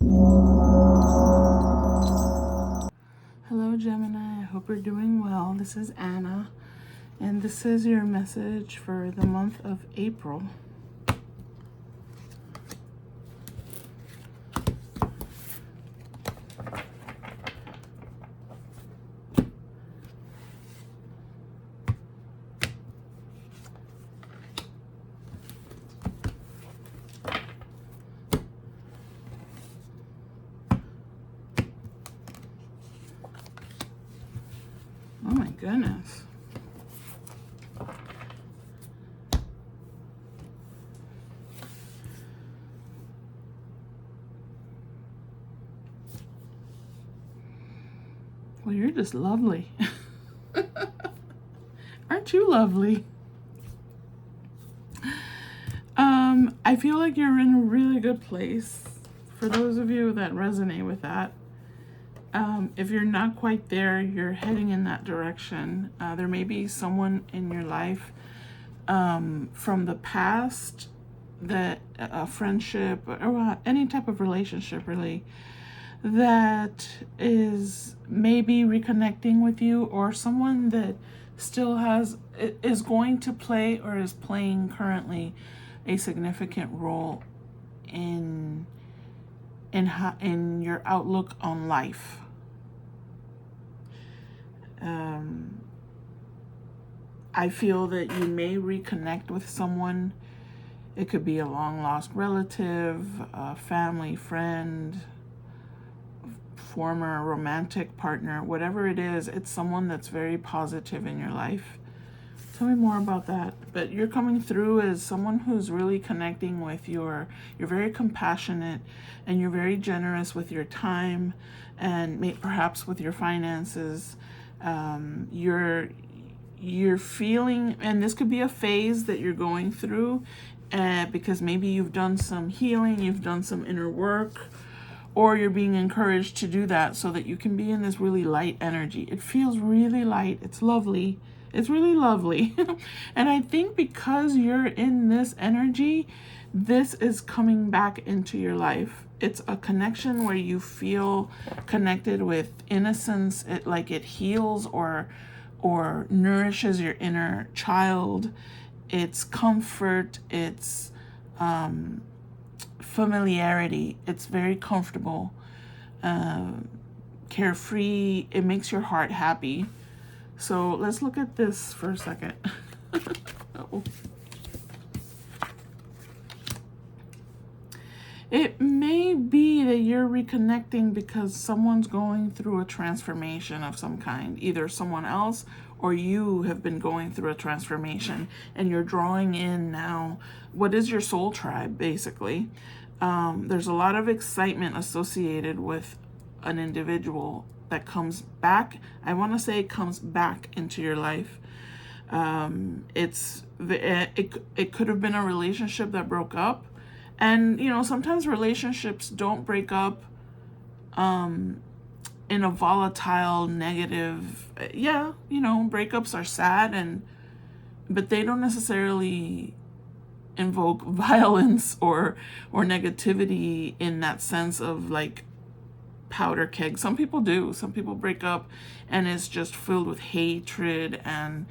Hello, Gemini. I hope you're doing well. This is Anna, and this is your message for the month of April. Oh my goodness. Well, you're just lovely. Aren't you lovely? I feel like you're in a really good place. For those of you that resonate with that, if you're not quite there, you're heading in that direction. There may be someone in your life from the past that a friendship or any type of relationship really that is maybe reconnecting with you, or someone that still is going to play or is playing currently a significant role in your outlook on life. I feel that you may reconnect with someone. It could be a long lost relative, a family friend, former romantic partner, whatever it is. It's someone that's very positive in your life. Tell me more about that. But you're coming through as someone who's really connecting with you're very compassionate, and you're very generous with your time and perhaps with your finances. You're feeling, and this could be a phase that you're going through, because maybe you've done some healing, you've done some inner work, or you're being encouraged to do that so that you can be in this really light energy. It feels really light. It's lovely. It's really lovely. And I think because you're in this energy, this is coming back into your life. It's a connection where you feel connected with innocence. It heals or nourishes your inner child. It's comfort. It's familiarity. It's very comfortable, carefree. It makes your heart happy. So let's look at this for a second. Uh-oh. It may be that you're reconnecting because someone's going through a transformation of some kind. Either someone else or you have been going through a transformation, and you're drawing in now what is your soul tribe, basically. There's a lot of excitement associated with an individual that comes back. I want to say comes back into your life. It could have been a relationship that broke up. And, sometimes relationships don't break up in a volatile, negative, breakups are sad, but they don't necessarily invoke violence or negativity in that sense of like powder keg. Some people do. Some people break up and it's just filled with hatred, and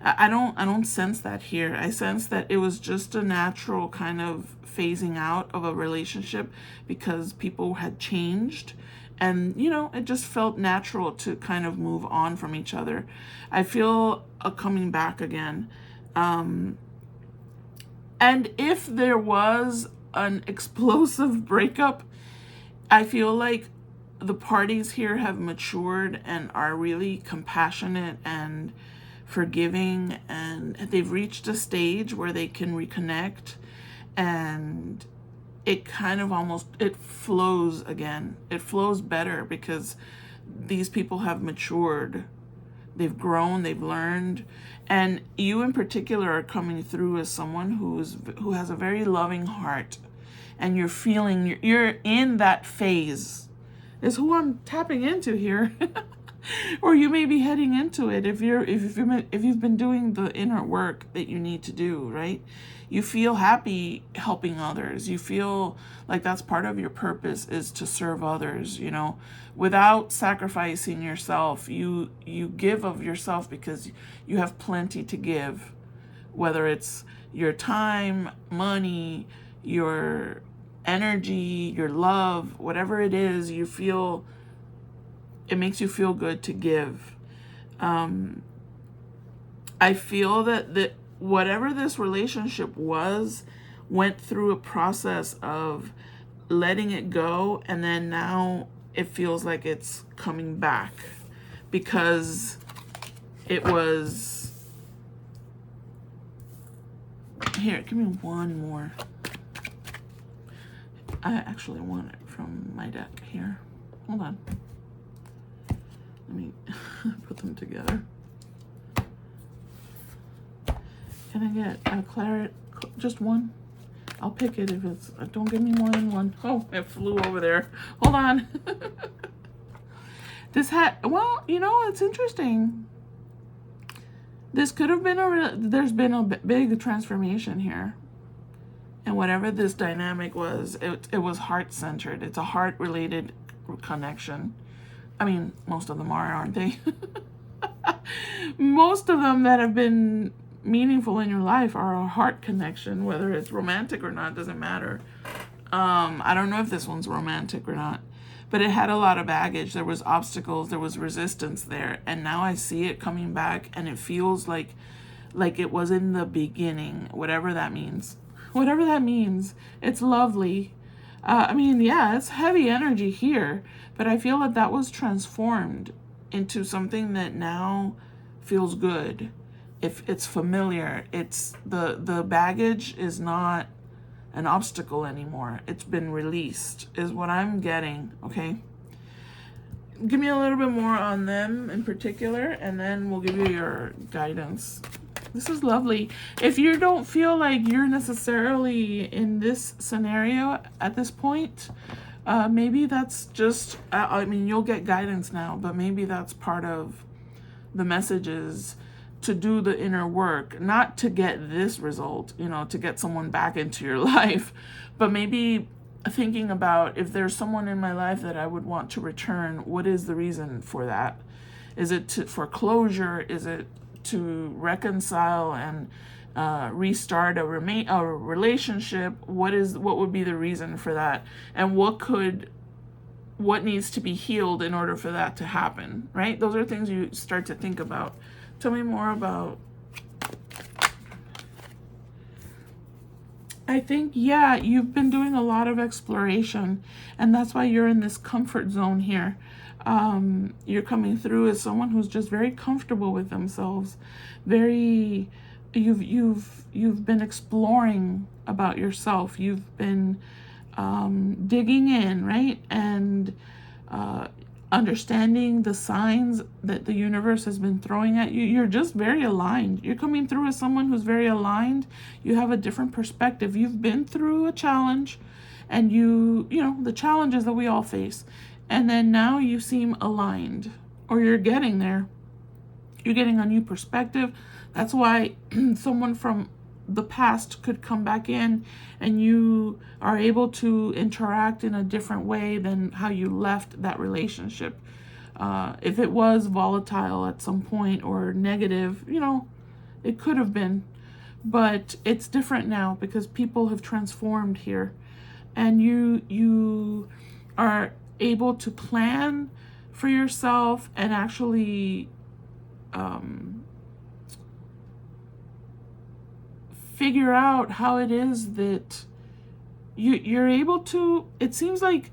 I don't sense that here. I sense that it was just a natural kind of phasing out of a relationship because people had changed, and it just felt natural to kind of move on from each other. I feel a coming back again. And if there was an explosive breakup, I feel like the parties here have matured and are really compassionate and forgiving, and they've reached a stage where they can reconnect, and it kind of it flows again. It flows better because these people have matured. They've grown, they've learned, and you in particular are coming through as someone who has a very loving heart, and you're in that phase. Is who I'm tapping into here. Or you may be heading into it if you've been doing the inner work that you need to do, right? you feel happy helping others. You feel like that's part of your purpose, is to serve others, you know, without sacrificing yourself. You give of yourself because you have plenty to give, whether it's your time, money, your energy, your love, whatever it is, you feel, it makes you feel good to give. I feel that whatever this relationship was, went through a process of letting it go, and then now it feels like it's coming back because it was... Here, give me one more. I actually want it from my deck here. Hold on. Let me put them together. Can I get a Claridad? Just one? I'll pick it if it's... Don't give me more than one. Oh, it flew over there. Hold on. This had... Well, you know, it's interesting. This could have been there's been a big transformation here. And whatever this dynamic was, it was heart-centered. It's a heart-related connection. I mean, most of them are, aren't they? Most of them that have been meaningful in your life are a heart connection, whether it's romantic or not, doesn't matter. I don't know if this one's romantic or not, but it had a lot of baggage. There was obstacles, there was resistance there, and now I see it coming back, and it feels like it was in the beginning, whatever that means. Whatever that means, it's lovely. I mean, yeah, it's heavy energy here, but I feel that was transformed into something that now feels good. If it's familiar, it's the baggage is not an obstacle anymore. It's been released, is what I'm getting, okay? Give me a little bit more on them in particular, and then we'll give you your guidance. This is lovely. If you don't feel like you're necessarily in this scenario at this point, maybe that's just, I mean, you'll get guidance now, but maybe that's part of the messages to do the inner work, not to get this result, you know, to get someone back into your life, but maybe thinking about, if there's someone in my life that I would want to return, what is the reason for that? Is it for closure? Is it to reconcile and restart a relationship? What would be the reason for that? And what needs to be healed in order for that to happen, right? Those are things you start to think about. Tell me more about... I think, yeah, you've been doing a lot of exploration, and that's why you're in this comfort zone here. You're coming through as someone who's just very comfortable with themselves. You've been exploring about yourself. You've been digging in, right? And understanding the signs that the universe has been throwing at you. You're just very aligned. You're coming through as someone who's very aligned. You have a different perspective. You've been through a challenge, and you know, the challenges that we all face. And then now you seem aligned, or you're getting there. You're getting a new perspective. That's why someone from the past could come back in, and you are able to interact in a different way than how you left that relationship. If it was volatile at some point or negative, you know, it could have been, but it's different now because people have transformed here, and you are able to plan for yourself and actually figure out how it is that you're able to... It seems like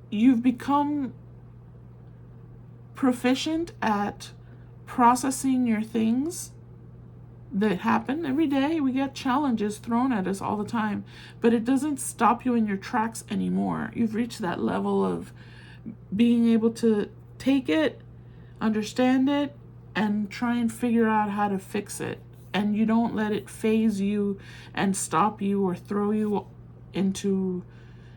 you've become proficient at processing your things that happen every day. We get challenges thrown at us all the time, but it doesn't stop you in your tracks anymore. You've reached that level of being able to take it, understand it, and try and figure out how to fix it. And you don't let it phase you and stop you or throw you into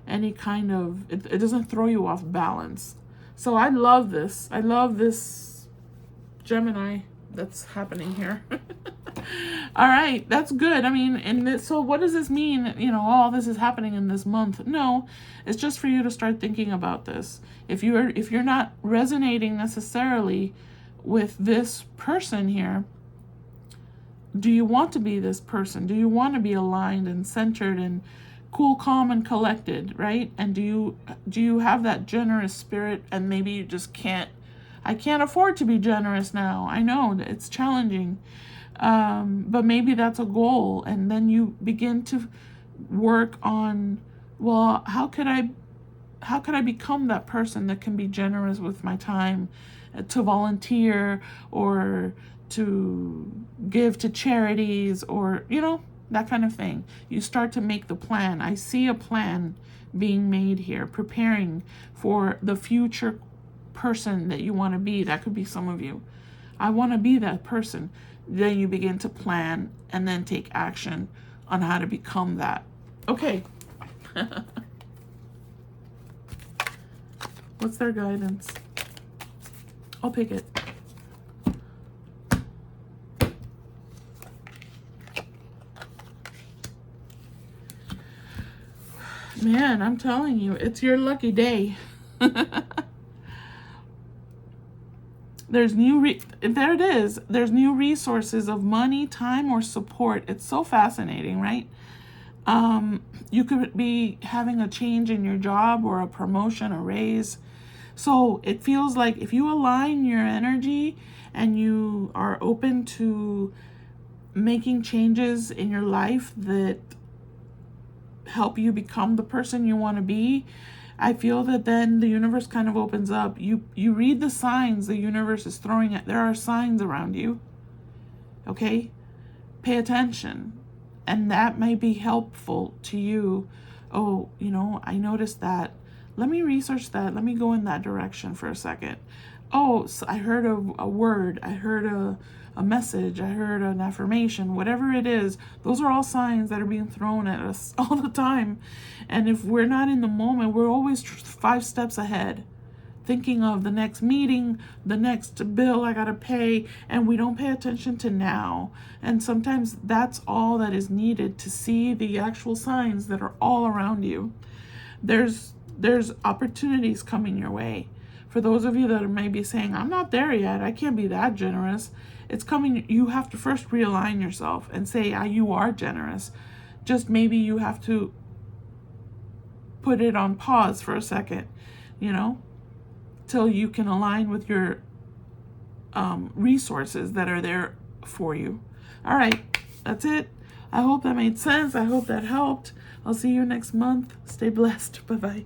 any kind of... It doesn't throw you off balance. So I love this. I love this Gemini that's happening here. All right, that's good. I mean, and this, so what does this mean? You know, all this is happening in this month. No, it's just for you to start thinking about this. If you're not resonating necessarily with this person here, do you want to be this person? Do you want to be aligned and centered and cool, calm, and collected, right? And do you have that generous spirit? And maybe you just can't. I can't afford to be generous now. I know it's challenging. But maybe that's a goal, and then you begin to work on, well, how could I become that person that can be generous with my time, to volunteer or to give to charities, or that kind of thing. You start to make the plan. I see a plan being made here, preparing for the future person that you want to be. That could be some of you. I want to be that person. Then you begin to plan and then take action on how to become that. Okay. What's their guidance? I'll pick it. Man, I'm telling you, it's your lucky day. There's there it is. There's new resources of money, time, or support. It's so fascinating, right? You could be having a change in your job or a promotion, a raise. So it feels like if you align your energy and you are open to making changes in your life that help you become the person you want to be, I feel that then the universe kind of opens up. You read the signs the universe is throwing at. There are signs around you. Okay? Pay attention. And that may be helpful to you. Oh, I noticed that. Let me research that. Let me go in that direction for a second. Oh, so I heard a word. I heard a message. I heard an affirmation. Whatever it is, those are all signs that are being thrown at us all the time. And if we're not in the moment, we're always 5 steps ahead, thinking of the next meeting, the next bill I gotta pay, and we don't pay attention to now. And sometimes that's all that is needed to see the actual signs that are all around you. There's opportunities coming your way. For those of you that are maybe saying, I'm not there yet, I can't be that generous, it's coming. You have to first realign yourself and say, you are generous. Just maybe you have to put it on pause for a second, till you can align with your resources that are there for you. All right, that's it. I hope that made sense. I hope that helped. I'll see you next month. Stay blessed. Bye-bye.